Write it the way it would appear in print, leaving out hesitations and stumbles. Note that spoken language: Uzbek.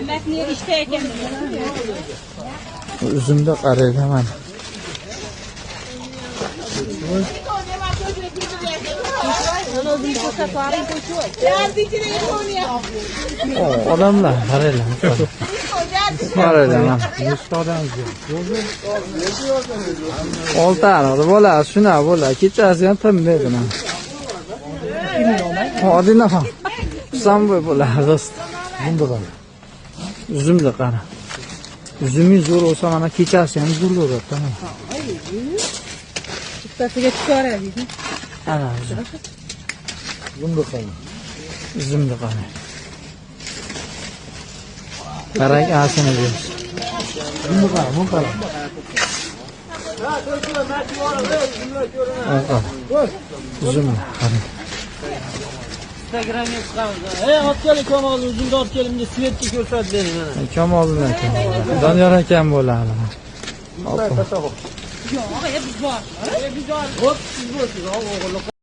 Amakni ishda ekan. Uzumda qaraydi mana. Odamlar qaraylar. Qaraylar mana. 100 odam yo'q. 6 aniq bo'ladi, shuna bo'ladi. Kechasi ham tinmaydi mana. Odina ham. Samboy bo'ladi do'st. Bunda qara. Uzumda qara. Uzumi zo'r bo'lsa mana kechasi ham zo'r bo'ladi, tamom. Bittasiga chiqaradi. Ana uzum. Bunda qara. Uzumda qara. Qarang, asini beramiz. Bunda qara, bu qara. Uzum qara. Instagramga chiqamiz. Olib keling Kamol, o'zingni olib kelimni svetga ko'rsatib bering mana. Kamol aka. Doniyor akam bo'ladi. Yo'q, biz bor. Hop, siz bo'lsiz, o'g'il.